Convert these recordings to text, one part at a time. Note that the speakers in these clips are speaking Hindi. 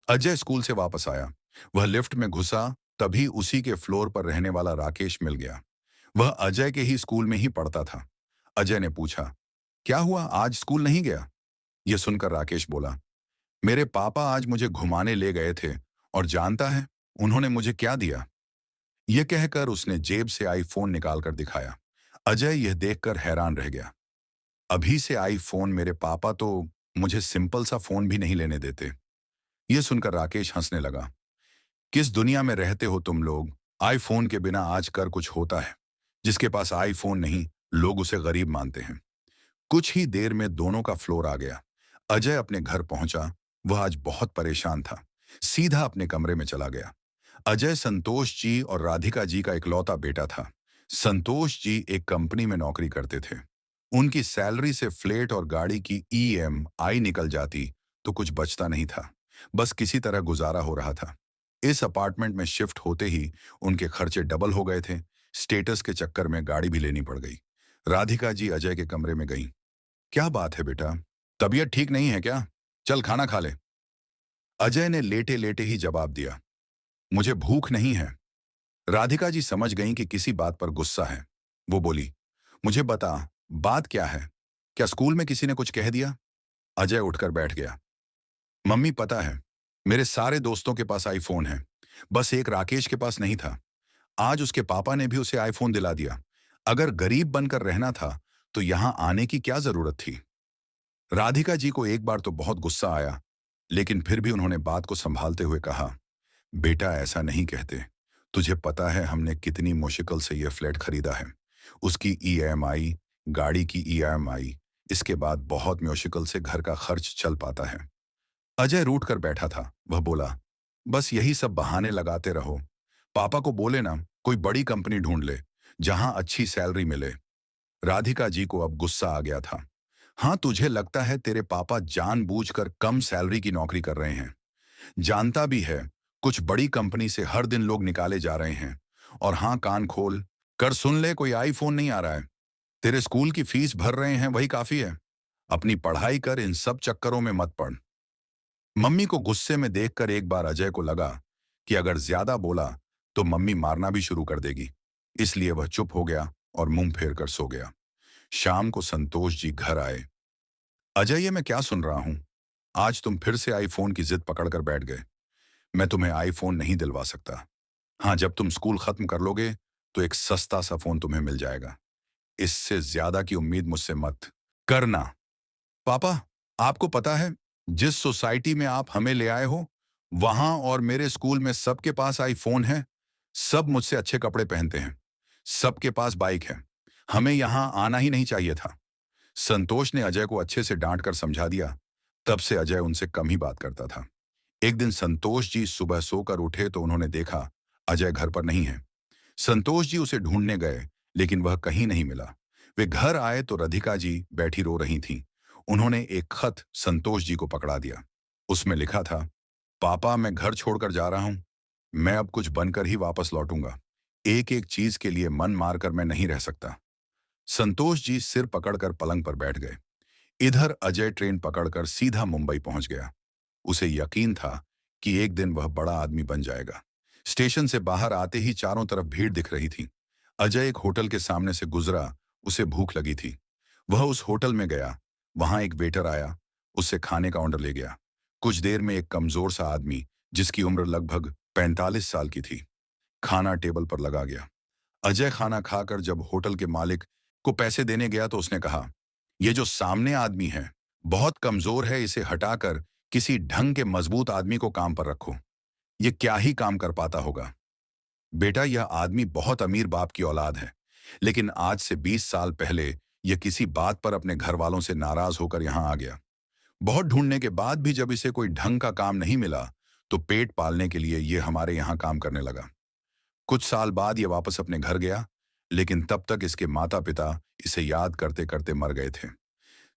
अजय स्कूल से वापस आया। वह लिफ्ट में घुसा, तभी उसी के फ्लोर पर रहने वाला राकेश मिल गया। वह अजय के ही स्कूल में ही पढ़ता था। अजय ने पूछा, क्या हुआ, आज स्कूल नहीं गया? यह सुनकर राकेश बोला, मेरे पापा आज मुझे घुमाने ले गए थे और जानता है उन्होंने मुझे क्या दिया? यह कहकर उसने जेब से आईफोन निकालकर दिखाया। अजय यह देखकर हैरान रह गया। अभी से आईफोन? मेरे पापा तो मुझे सिंपल सा फोन भी नहीं लेने देते। यह सुनकर राकेश हंसने लगा। किस दुनिया में रहते हो तुम लोग? आईफोन के बिना आज कर कुछ होता है? जिसके पास आईफोन नहीं, लोग उसे गरीब मानते हैं। कुछ ही देर में दोनों का फ्लोर आ गया। अजय अपने घर पहुंचा। वह आज बहुत परेशान था। सीधा अपने कमरे में चला गया। अजय संतोष जी और राधिका जी का इकलौता बेटा था। संतोष जी एक कंपनी में नौकरी करते थे। उनकी सैलरी से फ्लैट और गाड़ी की ईएमआई निकल जाती तो कुछ बचता नहीं था। बस किसी तरह गुजारा हो रहा था। इस अपार्टमेंट में शिफ्ट होते ही उनके खर्चे डबल हो गए थे। स्टेटस के चक्कर में गाड़ी भी लेनी पड़ गई। राधिका जी अजय के कमरे में गईं। क्या बात है बेटा, तबीयत ठीक नहीं है क्या? चल खाना खा ले। अजय ने लेटे लेटे ही जवाब दिया, मुझे भूख नहीं है। राधिका जी समझ गईं कि किसी बात पर गुस्सा है। वो बोली, मुझे बता, बात क्या है? क्या स्कूल में किसी ने कुछ कह दिया? अजय उठकर बैठ गया। मम्मी पता है, मेरे सारे दोस्तों के पास आईफोन है, बस एक राकेश के पास नहीं था। आज उसके पापा ने भी उसे आईफोन दिला दिया। अगर गरीब बनकर रहना था तो यहां आने की क्या जरूरत थी? राधिका जी को एक बार तो बहुत गुस्सा आया, लेकिन फिर भी उन्होंने बात को संभालते हुए कहा, बेटा ऐसा नहीं कहते। तुझे पता है हमने कितनी मुश्किल से यह फ्लैट खरीदा है। उसकी ईएमआई, गाड़ी की ईएमआई, इसके बाद बहुत मुश्किल से घर का खर्च चल पाता है। अजय रूठ कर बैठा था। वह बोला, बस यही सब बहाने लगाते रहो। पापा को बोले ना कोई बड़ी कंपनी ढूंढ ले जहां अच्छी सैलरी मिले। राधिका जी को अब गुस्सा आ गया था। हाँ, तुझे लगता है तेरे पापा जानबूझकर कम सैलरी की नौकरी कर रहे हैं। जानता भी है कुछ बड़ी कंपनी से हर दिन लोग निकाले जा रहे हैं। और हाँ, कान खोल कर सुन ले, कोई आईफोन नहीं आ रहा है। तेरे स्कूल की फीस भर रहे हैं, वही काफी है। अपनी पढ़ाई कर, इन सब चक्करों में मत पड़। मम्मी को गुस्से में देखकर एक बार अजय को लगा कि अगर ज्यादा बोला तो मम्मी मारना भी शुरू कर देगी। इसलिए वह चुप हो गया और मुंह फेर कर सो गया। शाम को संतोष जी घर आए। अजय, ये मैं क्या सुन रहा हूं? आज तुम फिर से आईफोन की जिद पकड़कर बैठ गए। मैं तुम्हें आईफोन नहीं दिलवा सकता। हाँ, जब तुम स्कूल खत्म कर लोगे तो एक सस्ता सा फोन तुम्हें मिल जाएगा। इससे ज्यादा की उम्मीद मुझसे मत करना। पापा, आपको पता है जिस सोसाइटी में आप हमें ले आए हो, वहां और मेरे स्कूल में सबके पास आईफोन है। सब मुझसे अच्छे कपड़े पहनते हैं, सबके पास बाइक है। हमें यहां आना ही नहीं चाहिए था। संतोष ने अजय को अच्छे से डांट कर समझा दिया। तब से अजय उनसे कम ही बात करता था। एक दिन संतोष जी सुबह सोकर उठे तो उन्होंने देखा अजय घर पर नहीं है। संतोष जी उसे ढूंढने गए, लेकिन वह कहीं नहीं मिला। वे घर आए तो राधिका जी बैठी रो रही थीं। उन्होंने एक खत संतोष जी को पकड़ा दिया। उसमें लिखा था, पापा मैं घर छोड़कर जा रहा हूं। मैं अब कुछ बनकर ही वापस लौटूंगा। एक एक चीज के लिए मन मारकर मैं नहीं रह सकता। संतोष जी सिर पकड़कर पलंग पर बैठ गए। इधर अजय ट्रेन पकड़कर सीधा मुंबई पहुंच गया। उसे यकीन था कि एक दिन वह बड़ा आदमी बन जाएगा। स्टेशन से बाहर आते ही चारों तरफ भीड़ दिख रही थी। अजय एक होटल के सामने से गुजरा। उसे भूख लगी थी। वह उस होटल में गया। वहां एक वेटर आया, उससे खाने का ऑर्डर ले गया। कुछ देर में एक कमजोर सा आदमी, जिसकी उम्र लगभग 45 साल की थी, खाना टेबल पर लगा गया। अजय खाना खाकर जब होटल के मालिक को पैसे देने गया तो उसने कहा, ये जो सामने आदमी है बहुत कमजोर है, इसे हटाकर किसी ढंग के मजबूत आदमी को काम पर रखो। ये क्या ही काम कर पाता होगा। बेटा, यह आदमी बहुत अमीर बाप की औलाद है, लेकिन आज से 20 साल पहले यह किसी बात पर अपने घर वालों से नाराज होकर यहां आ गया। बहुत ढूंढने के बाद भी जब इसे कोई ढंग का काम नहीं मिला तो पेट पालने के लिए यह हमारे यहां काम करने लगा। कुछ साल बाद यह वापस अपने घर गया, लेकिन तब तक इसके माता पिता इसे याद करते करते मर गए थे।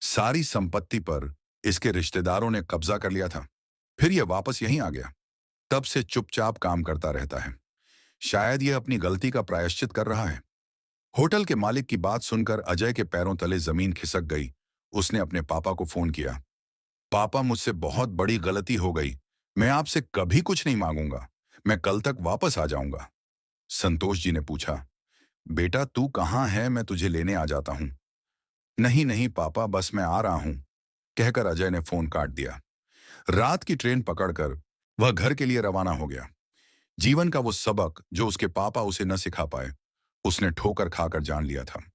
सारी संपत्ति पर इसके रिश्तेदारों ने कब्जा कर लिया था। फिर यह वापस यहीं आ गया। तब से चुपचाप काम करता रहता है। शायद यह अपनी गलती का प्रायश्चित कर रहा है। होटल के मालिक की बात सुनकर अजय के पैरों तले जमीन खिसक गई। उसने अपने पापा को फोन किया। पापा, मुझसे बहुत बड़ी गलती हो गई। मैं आपसे कभी कुछ नहीं मांगूंगा। मैं कल तक वापस आ जाऊंगा। संतोष जी ने पूछा, बेटा तू कहाँ है, मैं तुझे लेने आ जाता हूँ। नहीं नहीं पापा, बस मैं आ रहा हूँ, कहकर अजय ने फोन काट दिया। रात की ट्रेन पकड़कर वह घर के लिए रवाना हो गया। जीवन का वो सबक जो उसके पापा उसे न सिखा पाए, उसने ठोकर खाकर जान लिया था।